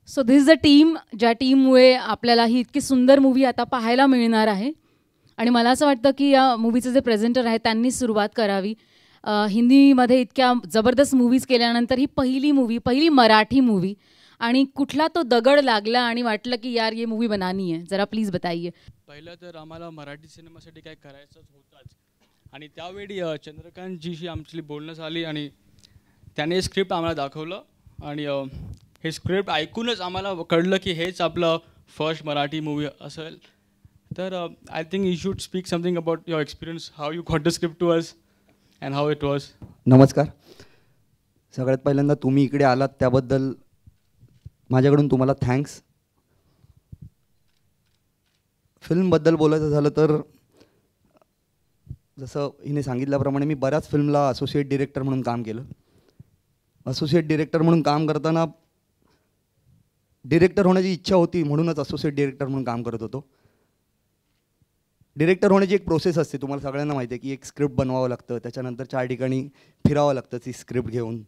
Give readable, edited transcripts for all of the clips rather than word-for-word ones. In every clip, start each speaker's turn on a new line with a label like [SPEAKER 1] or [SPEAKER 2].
[SPEAKER 1] So this is a team, ज्या टीममुळे आपल्याला ही इतकी सुंदर मूवी आता पाहायला मिळणार आहे. आणि मला असं वाटतं की या मूवीचे जे प्रेझेंटर आहेत त्यांनी सुरुवात करावी. हिंदीमध्ये इतक्या जबरदस्त मूवीज केल्यानंतर ही पहिली मराठी मूवी, आणि कुठला तो दगड लागला आणि वाटलं की यार ये मूवी बनानी है, जरा प्लीज बताइए.
[SPEAKER 2] पहिलं तर आम्हाला मराठी सिनेमासाठी काय करायचंच होताच, आणि त्यावेळी चंद्रकांतजीशी आमची बोलणं झाली आणि त्याने स्क्रिप्ट आम्हाला दाखवलं, आणि हे स्क्रिप्ट ऐकूनच आम्हाला कळलं की हेच आपलं फर्स्ट मराठी मूवी असेल. तर I think you should speak something about your experience, how you got the script to us and how it was.
[SPEAKER 3] नमस्कार. सगळ्यात पहिल्यांदा तुम्ही इकडे आलात त्याबद्दल माझ्याकडून तुम्हाला थँक्स. फिल्मबद्दल बोलायचं झालं तर जसं हिने सांगितल्याप्रमाणे मी बऱ्याच फिल्मला असोसिएट डिरेक्टर म्हणून काम केलं. असोसिएट डिरेक्टर म्हणून काम करताना डिरेक्टर होण्याची इच्छा होती म्हणूनच असोसिएट डिरेक्टर म्हणून काम करत होतो. डिरेक्टर होण्याची एक प्रोसेस असते, तुम्हाला सगळ्यांना माहिती आहे की एक स्क्रिप्ट बनवावं लागतं, त्याच्यानंतर 4 ठिकाणी फिरावं लागतं ती स्क्रिप्ट घेऊन,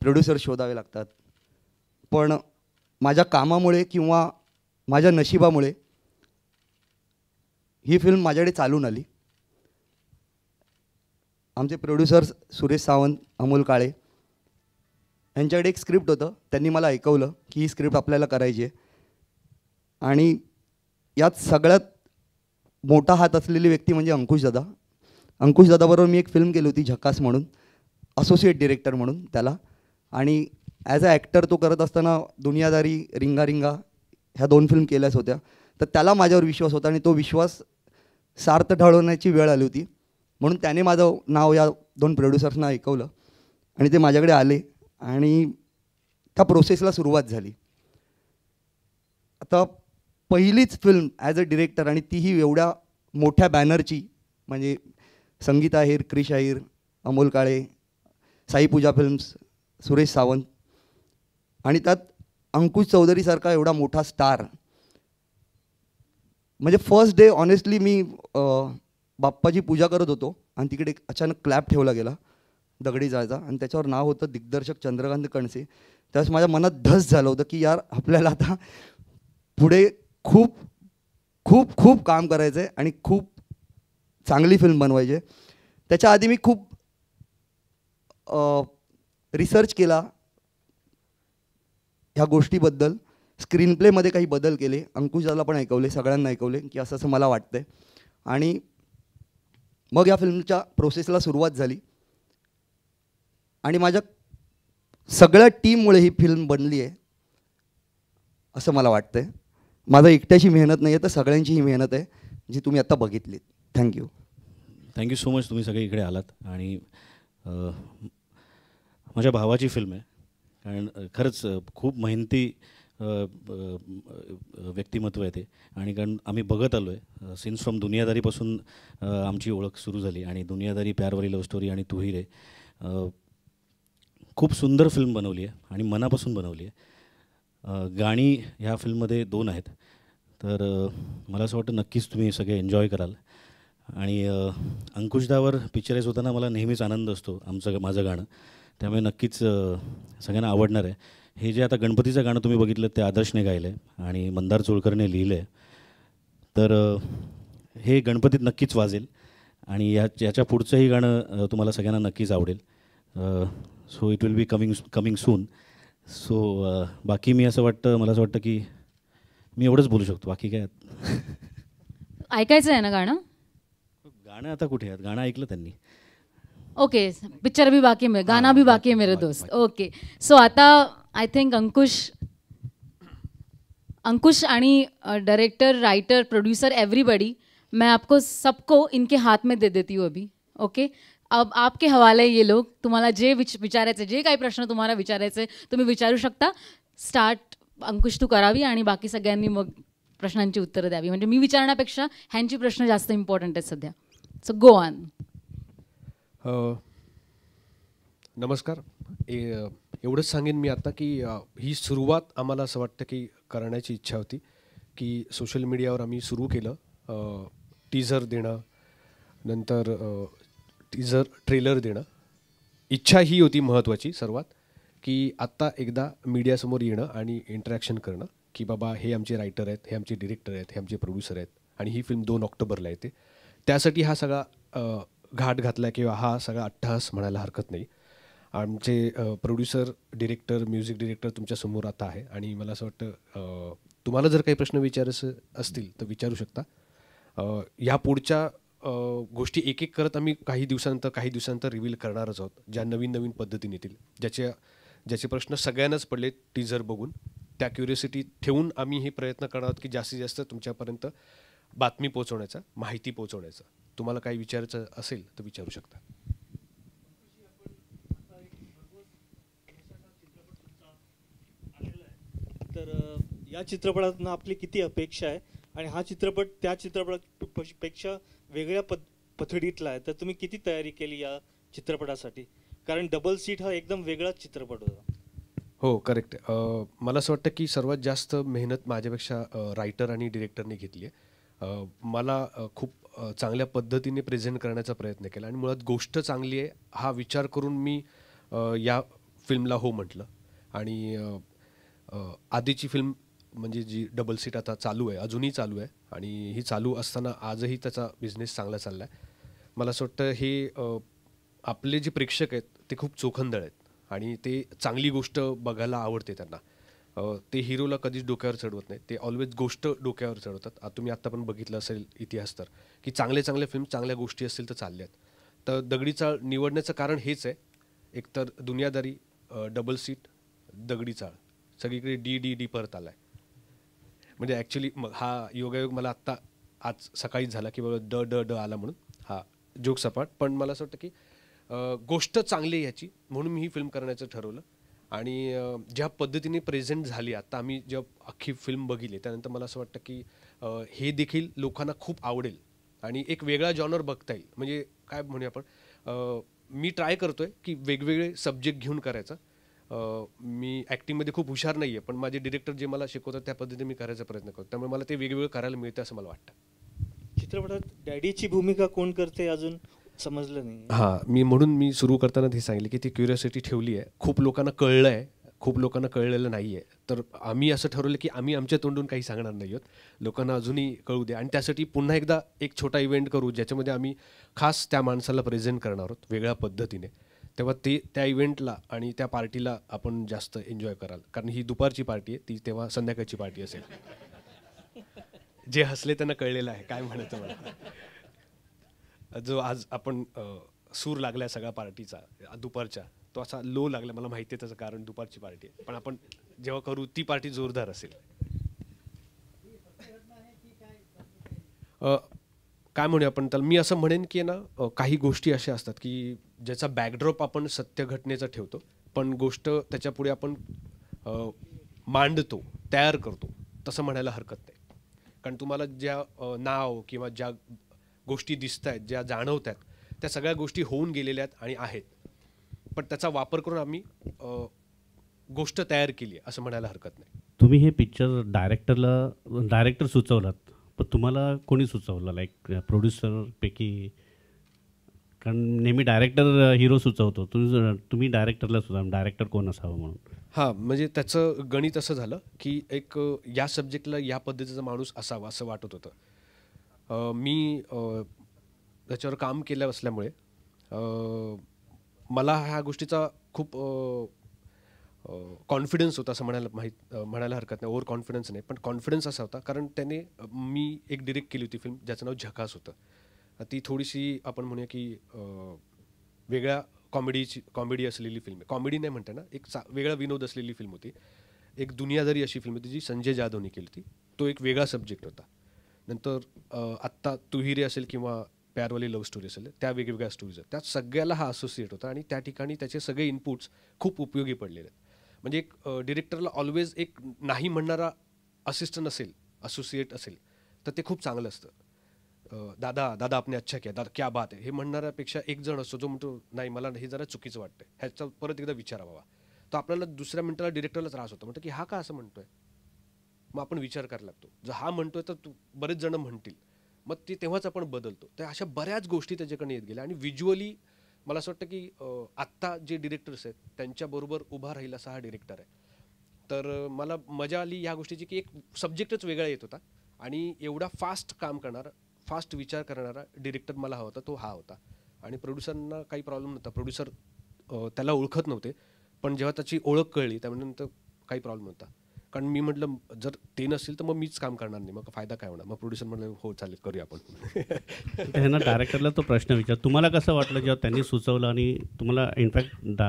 [SPEAKER 3] प्रोड्युसर शोधावे लागतात. पण माझ्या कामामुळे किंवा माझ्या नशिबामुळे ही फिल्म माझ्याकडे चालून आली. आमचे प्रोड्युसर्स सुरेश सावंत, अमोल काळे यांच्याकडे एक स्क्रिप्ट होतं. त्यांनी मला ऐकवलं की ही स्क्रिप्ट आपल्याला करायची आहे, आणि यात सगळ्यात मोठा हात असलेली व्यक्ती म्हणजे अंकुशदादा. अंकुशदादाबरोबर मी एक फिल्म केली होती झकास म्हणून, असोसिएट डिरेक्टर म्हणून त्याला. आणि ॲज अ ॲक्टर तो करत असताना दुनियादारी, रिंगा रिंगा ह्या 2 फिल्म केल्याच होत्या. तर त्याला माझ्यावर विश्वास होता आणि तो विश्वास सार्थ ठरवण्याची वेळ आली होती, म्हणून त्याने माझं नाव या 2 प्रोड्युसर्सना ऐकवलं आणि ते माझ्याकडे आले आणि त्या प्रोसेसला सुरुवात झाली. आता पहिलीच फिल्म ॲज अ डिरेक्टर, आणि तीही एवढ्या मोठ्या बॅनरची, म्हणजे संगीत आहेर, क्रिश आहेर, अमोल काळे, साई पूजा फिल्म्स, सुरेश सावंत, आणि त्यात अंकुश चौधरीसारखा एवढा मोठा स्टार. म्हणजे फर्स्ट डे ऑनेस्टली मी बाप्पाची पूजा करत होतो आणि तिकडे अचानक क्लॅप ठेवला गेला दगडी जायचा, आणि त्याच्यावर नाव होतं दिग्दर्शक चंद्रकांत कणसे. त्यावेळेस माझ्या मनात धस झालं होतं की यार आपल्याला आता पुढे खूप खूप खूप काम करायचं आहे आणि खूप चांगली फिल्म बनवायची आहे. त्याच्या आधी मी खूप रिसर्च केला ह्या गोष्टीबद्दल, स्क्रीन प्लेमध्ये काही बदल केले, अंकुशदाला पण ऐकवले, सगळ्यांना ऐकवले की असं असं मला वाटतंय. आणि मग या फिल्मच्या प्रोसेसला सुरुवात झाली, आणि माझ्या सगळ्या टीममुळे ही फिल्म बनली आहे असं मला वाटतंय. माझा एकट्याची मेहनत नाही आहे, तर सगळ्यांची ही मेहनत आहे जी तुम्ही आत्ता बघितलीत. थँक्यू.
[SPEAKER 4] थँक्यू सो मच, तुम्ही सगळे इकडे आलात. आणि माझ्या भावाची फिल्म आहे, कारण खरंच खूप मेहनती व्यक्तिमत्व आहे ते. आणि कारण आम्ही बघत आलो आहे सिन्स फ्रॉम दुनियादारीपासून आमची ओळख सुरू झाली, आणि दुनियादारी, प्यारवाली लव्ह स्टोरी आणि तू ही रे, खूप सुंदर फिल्म बनवली आहे आणि मनापासून बनवली आहे. गाणी ह्या फिल्ममध्ये 2 आहेत, तर मला असं वाटतं नक्कीच तुम्ही सगळे एन्जॉय कराल. आणि अंकुशदावर पिक्चराईज होताना मला नेहमीच आनंद असतो माझं गाणं, त्यामुळे नक्कीच सगळ्यांना आवडणार आहे. हे जे आता गणपतीचं गाणं तुम्ही बघितलं ते आदर्शने गायलं आहे आणि मंदार चोळकरने लिहिलं आहे, तर हे गणपतीत नक्कीच वाजेल, आणि याच्या पुढचंही गाणं तुम्हाला सगळ्यांना नक्कीच आवडेल. So it will be coming soon. So बाकी मला असं वाटतं की मी एवढंच बोलू शकतो, बाकी काय.
[SPEAKER 1] ऐकायचं आहे ना गाणं?
[SPEAKER 4] गाणं आता कुठे आहेत, गाणं ऐकलं त्यांनी.
[SPEAKER 1] ओके, पिक्चर भी बाकी है, गाना भी बाकी है मेरे दोस्त. ओके, सो आता आई थिंक अंकुश आणि डायरेक्टर, राइटर, प्रोड्यूसर, एवरीबडी, मैं आपको सबको इनके हाथ में दे देती हूँ अभी. ओके, अब आपके हवाले ये लोग. तुम्हाला जे विचारायचे, जे काही प्रश्न तुम्हाला विचारायचे तुम्ही विचारू शकता. स्टार्ट अंकुश तू करावी आणि बाकी सगळ्यांनी मग प्रश्नांची उत्तरं द्यावी. म्हणजे मी विचारण्यापेक्षा ह्यांची प्रश्न जास्त इम्पॉर्टंट आहेत सध्या. So go on.
[SPEAKER 5] नमस्कार. एवढंच सांगेन मी आता की ही सुरुवात आम्हाला असं वाटतं की करण्याची इच्छा होती की सोशल मीडियावर आम्ही सुरू केलं, टीझर देणं, नंतर ट्रेलर देणं. इच्छा ही होती महत्त्वाची सर्वात, की आत्ता एकदा मीडियासमोर येणं आणि इंटरॅक्शन करणं, की बाबा हे आमचे रायटर आहेत, हे आमचे डिरेक्टर आहेत, हे आमचे प्रोड्युसर आहेत आणि ही फिल्म 2 ऑक्टोबरला येते. त्यासाठी हा सगळा घाट घातला किंवा हा सगळा अट्टहास म्हणायला हरकत नाही. आमचे प्रोड्युसर, डिरेक्टर, म्युझिक डिरेक्टर तुमच्यासमोर आता आहे आणि मला असं वाटतं तुम्हाला जर काही प्रश्न विचारायचे असतील तर विचारू शकता. ह्या पुढच्या गोष्टी एक एक करत आम्ही काही दिवसांतर रिव्हील करणारच आहोत, ज्या नवीन नवीन पद्धतीने येतील, ज्याचे प्रश्न सगळ्यांनाच पडले टीजर बघून. त्या क्युरिओसिटी ठेवून आम्ही हे प्रयत्न करणार आहोत की जास्तीत जास्त तुमच्यापर्यंत बातमी पोहोचवण्याचा, माहिती पोहोचवण्याचा. तुम्हाला काही विचारायचं असेल तर विचारू शकता.
[SPEAKER 6] तर या चित्रपटातून आपली किती अपेक्षा आहे आणि हा चित्रपट त्या चित्रपटापेक्षा वेगळ्या पद्धतीतला आहे, तर तुम्ही किती तयारी केली या चित्रपटासाठी? कारण डबल सीट हा एकदम वेगळाच चित्रपट होता.
[SPEAKER 5] हो, करेक्ट. मला असं वाटतं की सर्वात जास्त मेहनत माझ्यापेक्षा रायटर आणि डिरेक्टरने घेतली आहे. मला खूप चांगल्या पद्धतीने प्रेझेंट करण्याचा प्रयत्न केला आणि मुळात गोष्ट चांगली आहे हा विचार करून मी या फिल्मला हो म्हटलं. आणि आधीची फिल्म म्हणजे जी डबल सीट आता चालू आहे, अजूनही चालू आहे आणि ही चालू असताना आजही त्याचा बिझनेस चांगला चालला आहे. मला असं वाटतं हे आपले जे प्रेक्षक आहेत ते खूप चोखंदळ आहेत आणि ते चांगली गोष्ट बघायला आवडते त्यांना. ते हिरोला कधीच डोक्यावर चढवत नाही, ते ऑलवेज गोष्ट डोक्यावर चढवतात. तुम्ही आत्ता पण बघितलं असेल इतिहास तर, की चांगले फिल्म, चांगल्या गोष्टी असतील तर चालल्यात. तर दगडी चाळ निवडण्याचं कारण हेच आहे. एकतर दुनियादारी, डबल सीट, दगडी चाळ, सगळीकडे डी परत आला आहे. म्हणजे ॲक्च्युली हा योगायोग मला आत्ता आज सकाळीच झाला की बाबा ड आला म्हणून. हा जोक सपाट, पण मला असं वाटतं की गोष्ट चांगली आहे ह्याची, म्हणून मी ही फिल्म करण्याचं ठरवलं. आणि ज्या पद्धतीने प्रेझेंट झाली आता आम्ही जेव्हा अख्खी फिल्म बघितली त्यानंतर मला असं वाटतं की हे देखील लोकांना खूप आवडेल आणि एक वेगळा जॉनर बघता येईल. म्हणजे काय म्हणूया आपण, मी ट्राय करतोय की वेगवेगळे सब्जेक्ट घेऊन करायचा. मी ॲक्टिंगमध्ये खूप हुशार नाही आहे, पण माझे डिरेक्टर जे मला शिकवतात त्या पद्धतीने मी करायचा प्रयत्न करतो. त्यामुळे मला ते वेगवेगळं करायला मिळतं असं मला वाटतं.
[SPEAKER 6] चित्रपटात डॅडीची भूमिका कोण करते अजून समजलं नाही.
[SPEAKER 5] हां, म्हणून मी सुरू करताना हे सांगितलं की ती क्युरिओसिटी ठेवली आहे. खूप लोकांना कळलं आहे, खूप लोकांना कळलेलं नाही आहे. तर आम्ही असं ठरवलं की आम्ही आमच्या तोंडून काही सांगणार नाही आहोत, लोकांना अजूनही कळू दे. आणि त्यासाठी पुन्हा एकदा एक छोटा इव्हेंट करू ज्याच्यामध्ये आम्ही खास त्या माणसाला प्रेझेंट करणार आहोत वेगळ्या पद्धतीने. तेव्हा त्या इव्हेंटला आणि त्या पार्टीला आपण जास्त एन्जॉय कराल, कारण ही दुपारची पार्टी आहे, ती तेव्हा संध्याकाळची पार्टी असेल. जे हसले त्यांना कळलेलं आहे काय म्हणायचं मला. जो आज आपण सूर लागलाय सगळ्या पार्टीचा दुपारच्या, तो असा लो लागला. मला माहिती आहे त्याचं कारण, दुपारची पार्टी आहे, पण आपण जेव्हा करू ती पार्टी जोरदार असेल. काय म्हणूया आपण त्याला, मी असं म्हणेन की ना काही गोष्टी अशा असतात की ज्याचा बॅकड्रॉप आपण सत्य घटनेचा ठेवतो, पण गोष्ट त्याच्या पुढे आपण मांडतो, तयार करतो, तसं म्हणायला हरकत नाही. कारण तुम्हाला ज्या नाव किंवा ज्या गोष्टी दिसत आहेत, ज्या जाणवत आहेत, त्या सगळ्या गोष्टी होऊन गेलेल्या आहेत आणि आहेत, पण त्याचा वापर करून आम्ही गोष्ट तयार केली आहे असं म्हणायला हरकत नाही.
[SPEAKER 7] तुम्ही हे पिक्चर डायरेक्टर सुचवलात, पण तुम्हाला कोणी सुचवलं, लाईक प्रोड्युसरपैकी? कारण नेहमी डायरेक्टर हिरो सुचवतो, तुम्ही डायरेक्टरला सुचवा डायरेक्टर कोण असावं म्हणून.
[SPEAKER 5] हां, म्हणजे त्याचं गणित असं झालं की एक या सब्जेक्टला या पद्धतीचा माणूस असावा असं वाटत होतं. मी त्याच्यावर काम केलं असल्यामुळे मला ह्या गोष्टीचा खूप कॉन्फिडन्स होता असं म्हणायला हरकत नाही. ओव्हर कॉन्फिडन्स नाही, पण कॉन्फिडन्स असा होता कारण त्याने मी एक डिरेक्ट केली होती फिल्म ज्याचं नाव झकास होतं. ती थोडीशी आपण म्हणूया की वेगळ्या कॉमेडी असलेली फिल्म आहे. कॉमेडी नाही म्हणता ना, एक वेगळा विनोद असलेली फिल्म होती. एक दुनियादारी अशी फिल्म होती जी संजय जाधवने केली होती. तो एक वेगळा सब्जेक्ट होता. नंतर आत्ता तू ही रे असेल किंवा प्यारवाली लव्ह स्टोरी असेल, त्या वेगवेगळ्या स्टोरीज आहेत, त्या सगळ्याला हा असोसिएट होता आणि त्या ठिकाणी त्याचे सगळे इनपुट्स खूप उपयोगी पडलेले आहेत. म्हणजे एक डिरेक्टरला ऑलवेज एक नाही म्हणणारा असिस्टंट असेल, असोसिएट असेल, तर ते खूप चांगलं असतं. दादा आपने अच्छा किया, दादा क्या बात आहे, हे म्हणणाऱ्यापेक्षा एक जण असतो जो म्हणतो नाही मला हे जरा चुकीचं वाटतं, ह्याचा परत एकदा विचारा बाबा. तर आपल्याला दुसऱ्या मिनिटाला डिरेक्टरला त्रास होतो, म्हणतो की हा का असं म्हणतोय. मग आपण विचार करायला लागतो, जर हा म्हणतोय तर बरेच जण म्हणतील, मग ते तेव्हाच आपण बदलतो. तर अशा बऱ्याच गोष्टी त्याच्याकडे येत गेल्या आणि व्हिज्युअली मला असं वाटतं की आत्ता जे डिरेक्टर्स आहेत त्यांच्याबरोबर उभा राहील असा हा डिरेक्टर आहे. तर मला मजा आली ह्या गोष्टीची की एक सब्जेक्टच वेगळा येत होता आणि एवढा फास्ट काम करणारा, फास्ट विचार करणारा डिरेक्टर मला हवा होता, तो हा होता. आणि प्रोड्युसरना काही प्रॉब्लेम नव्हता. प्रोड्युसर त्याला ओळखत नव्हते, पण जेव्हा त्याची ओळख कळली त्यानंतर काही प्रॉब्लेम नव्हता. कारण मी म्हटलं जर ते नसेल तर मग मीच काम करणार नाही, मग फायदा काय होणार. मग प्रोड्युसर म्हटलं हो चालेल करूया आपण.
[SPEAKER 7] त्यांना डायरेक्टरला तो प्रश्न विचार, तुम्हाला कसं वाटलं जेव्हा त्यांनी सुचवलं आणि तुम्हाला इनफॅक्ट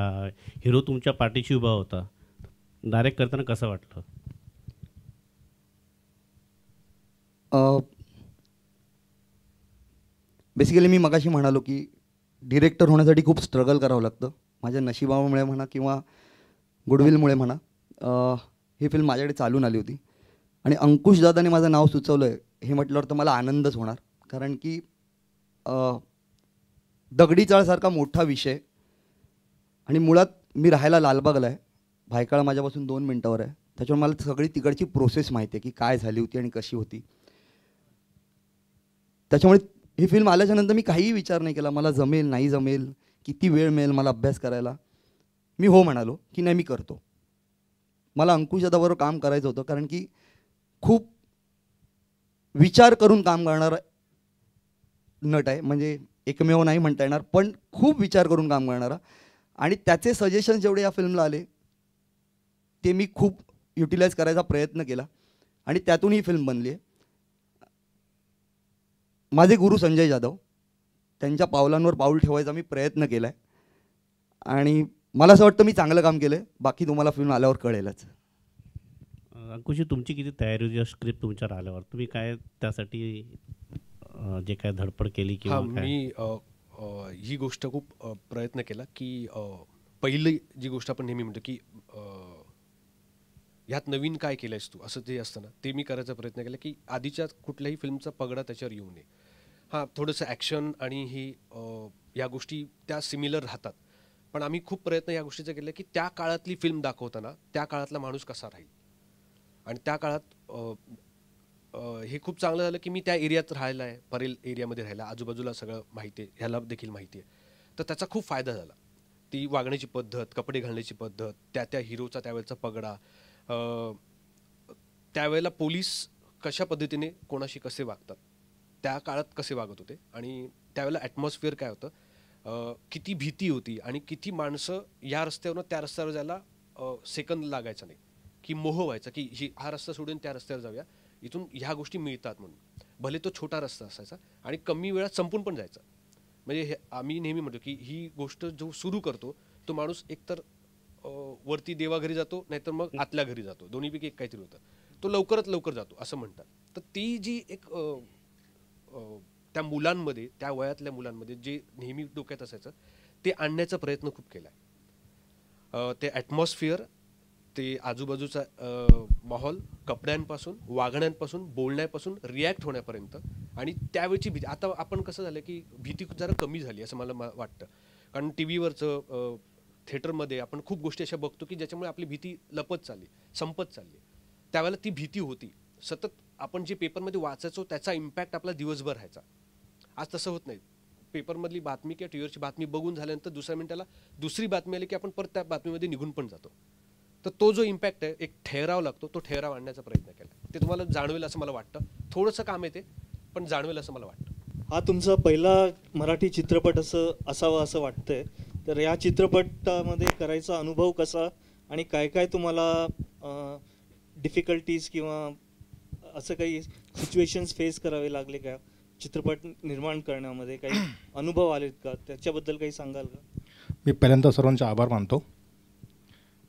[SPEAKER 7] हिरो तुमच्या पाठीशी उभा होता, डायरेक्ट करताना कसं वाटलं?
[SPEAKER 3] बेसिकली मी मगाशी म्हणालो की डिरेक्टर होण्यासाठी खूप स्ट्रगल करावं लागतं. माझ्या नशिबामुळे म्हणा किंवा गुडविलमुळे म्हणा ही फिल्म माझ्याकडे चालून आली होती आणि अंकुश दादाने माझं नाव सुचवलं आहे हे म्हटल्यावर तर मला आनंदच होणार. कारण की दगडी चाळसारखा मोठा विषय आणि मुळात मी राहायला लालबागला आहे, भायखळा माझ्यापासून 2 मिनटावर आहे. त्याच्यामुळे मला सगळी तिकडची प्रोसेस माहिती आहे की काय झाली होती आणि कशी होती. त्याच्यामुळे ही फिल्म आल्याच्यानंतर मी काहीही विचार नाही केला, मला जमेल नाही जमेल, किती वेळ मिळेल मला अभ्यास करायला. मी हो म्हणालो की नाही मी करतो. मला अंकुश दादाबरोबर काम करायचं होतं कारण की खूप विचार करून काम करणारा नट आहे, म्हणजे एकमेव नाही म्हणता येणार पण खूप विचार करून काम करणारा. आणि त्याचे सजेशन्स जेवढे या फिल्मला आले ते मी खूप युटिलाइज करायचा प्रयत्न केला आणि त्यातून ही फिल्म बनली आहे. माझे गुरु संजय जाधव, त्यांच्या पावलांवर पाऊल ठेवायचा मी प्रयत्न केला आहे आणि मला असं वाटतं मी चांगलं काम केलं आहे. बाकी तुम्हाला फिल्म आल्यावर कळेलच.
[SPEAKER 7] अंकुशी, तुमची किती तयारी होती स्क्रिप्ट तुमच्यावर आल्यावर? तुम्ही काय त्यासाठी जे काय धडपड केली किंवा
[SPEAKER 5] मी ही गोष्ट खूप प्रयत्न केला की पहिली जी गोष्ट आपण नेहमी म्हणतो की ह्यात नवीन काय केलंयस तू, असं जे असतं ना ते मी करायचा प्रयत्न केला की आधीच्या कुठल्याही फिल्मचा पगडा त्याच्यावर येऊ नये. हां, थोडंसं ॲक्शन आणि ही या गोष्टी त्या सिमिलर राहतात, पण आम्ही खूप प्रयत्न या गोष्टीचा केला की त्या काळातली फिल्म दाखवताना त्या काळातला माणूस कसा राहील. आणि त्या काळात हे खूप चांगलं झालं की मी त्या एरियात राहिला आहे, परेल एरियामध्ये राहिला, आजूबाजूला सगळं माहिती आहे, ह्याला देखील माहिती आहे. तर त्याचा खूप फायदा झाला. ती वागण्याची पद्धत, कपडे घालण्याची पद्धत, त्या हिरोचा त्यावेळेचा पगडा, त्यावेळेला पोलीस कशा पद्धतीने कोणाशी कसे वागतात, त्या काळात कसे वागत होते आणि त्यावेळेला ॲटमॉस्फिअर काय होतं, किती भीती होती आणि किती माणसं या रस्त्यावरून त्या रस्त्यावर जायला सेकंद लागायचा नाही, की मोह व्हायचा की हा रस्ता सोडून त्या रस्त्यावर जाऊया, इथून ह्या गोष्टी मिळतात म्हणून. भले तो छोटा रस्ता असायचा आणि कमी वेळात संपून पण जायचा. म्हणजे आम्ही नेहमी म्हणतो की ही गोष्ट जो सुरू करतो तो माणूस एकतर वरती देवाघरी जातो नाहीतर मग आतल्या घरी जातो, दोन्हीपैकी एक काहीतरी होतं. तो लवकरात लवकर जातो असं म्हणतात. तर ती जी एक त्या मुलांमध्ये, त्या वयातल्या मुलांमध्ये जे नेहमी डोक्यात असायचं ते आणण्याचा प्रयत्न खूप केला आहे. ते ॲटमॉस्फिअर, ते आजूबाजूचा माहोल, कपड्यांपासून, वागण्यांपासून, बोलण्यापासून, रिॲक्ट होण्यापर्यंत आणि त्यावेळची भीती. आता आपण कसं झालं की भीती जरा कमी झाली असं मला वाटतं. कारण टी व्हीवरचं, थिएटरमध्ये आपण खूप गोष्टी अशा बघतो की ज्याच्यामुळे आपली भीती लपत चालली, संपत चालली. त्यावेळेला ती भीती होती. सतत आपण जे पेपरमध्ये वाचायचो त्याचा इम्पॅक्ट आपला दिवसभर राहायचा. आज तसं होत नाही. पेपरमधली बातमी किंवा टी व्हीवरची बातमी बघून झाल्यानंतर दुसऱ्या मिनिटाला दुसरी बातमी आली की आपण परत त्या बातमीमध्ये निघून पण जातो. तर तो जो इम्पॅक्ट आहे, एक ठहराव लागतो, तो ठहराव आणण्याचा प्रयत्न केला. ते तुम्हाला जाणवेल असं मला वाटतं. थोडंसं काम आहे ते, पण जाणवेल असं मला वाटतं.
[SPEAKER 6] हा तुमचा पहिला मराठी चित्रपट असावा असं वाटतंय. तर या चित्रपटामध्ये करायचा अनुभव कसा आणि काय काय तुम्हाला डिफिकल्टीज किंवा असं काही सिच्युएशन्स फेस करावे लागले का चित्रपट निर्माण करण्यामध्ये? काही अनुभव आलेत का, त्याच्याबद्दल काही सांगाल का?
[SPEAKER 8] मी पहिल्यांदा सर्वांचे आभार मानतो.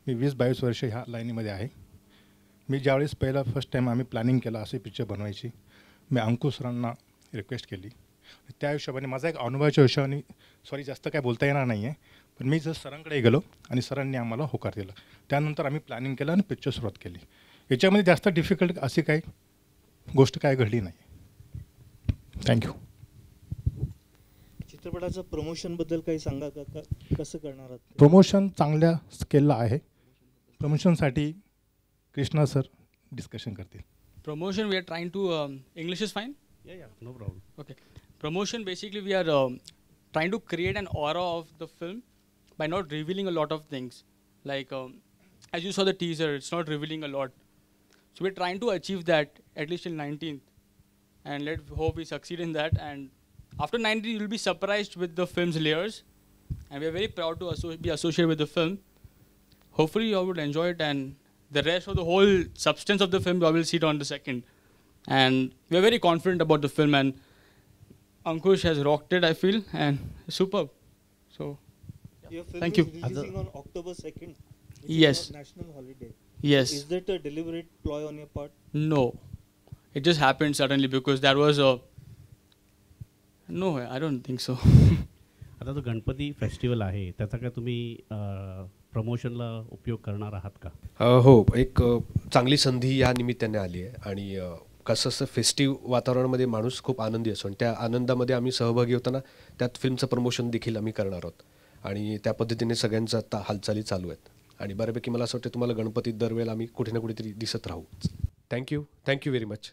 [SPEAKER 8] मी 20-22 वर्ष ह्या लाईनीमध्ये आहे. मी ज्यावेळेस फर्स्ट टाईम आम्ही प्लॅनिंग केलं असे पिक्चर बनवायची, मी अंकुश सरांना रिक्वेस्ट केली. त्या हिशोबाने माझा एक अनुभवाच्या हिशोबाने जास्त काय बोलता येणार नाही आहे, पण मी जर सरांकडे गेलो आणि सरांनी आम्हाला होकार दिला. त्यानंतर आम्ही प्लॅनिंग केलं आणि पिक्चर सुरुवात केली. याच्यामध्ये जास्त डिफिकल्ट अशी काही गोष्ट काय घडली नाही. थँक्यू.
[SPEAKER 6] चित्रपटाचं प्रमोशनबद्दल काही सांगा का, कसं करणार आहात?
[SPEAKER 8] प्रमोशन चांगल्या स्केलला आहे. प्रमोशनसाठी कृष्णा सर डिस्कशन करतील.
[SPEAKER 2] Promotion, we are trying to English is fine?
[SPEAKER 7] Yeah, no problem.
[SPEAKER 2] Okay. Promotion, basically we are trying to create an aura of the film by not revealing a lot of things. Like, as you saw the teaser, it's not revealing a lot. So we're trying to achieve that at least till 19th. And let's hope we succeed in that. And after 19th, you'll be surprised with the film's layers. And we're very proud to be associated with the film. Hopefully you all would enjoy it, and the rest of the whole substance of the film, you will see it on the 2nd. And we're very confident about the film, and Ankush has rocked it, I feel, and superb. So,
[SPEAKER 6] Your film
[SPEAKER 2] thank
[SPEAKER 6] is
[SPEAKER 2] you.
[SPEAKER 6] releasing on October 2nd. Which
[SPEAKER 2] Yes.
[SPEAKER 6] is a national holiday.
[SPEAKER 2] Yes.
[SPEAKER 6] Is that a deliberate ploy on your part?
[SPEAKER 2] No. It just happened suddenly because there was a... No, I don't think so.
[SPEAKER 7] आता जो Ganpati festival आहे त्याचा काय तुम्ही प्रमोशनला उपयोग करणार आहात का?
[SPEAKER 5] हो, एक चांगली संधी या निमित्ताने आली आहे आणि कसं असं फेस्टिव्ह वातावरणामध्ये माणूस खूप आनंदी असतो आणि त्या आनंदामध्ये आम्ही सहभागी होताना त्यात फिल्मचं प्रमोशन देखील आम्ही करणार आहोत आणि त्या पद्धतीने सगळ्यांचं आता हालचाली चालू आहेत आणि बऱ्यापैकी मला असं वाटतं तुम्हाला गणपतीत दरवेळेला आम्ही कुठे ना कुठेतरी दिसत राहू. Thank you very much.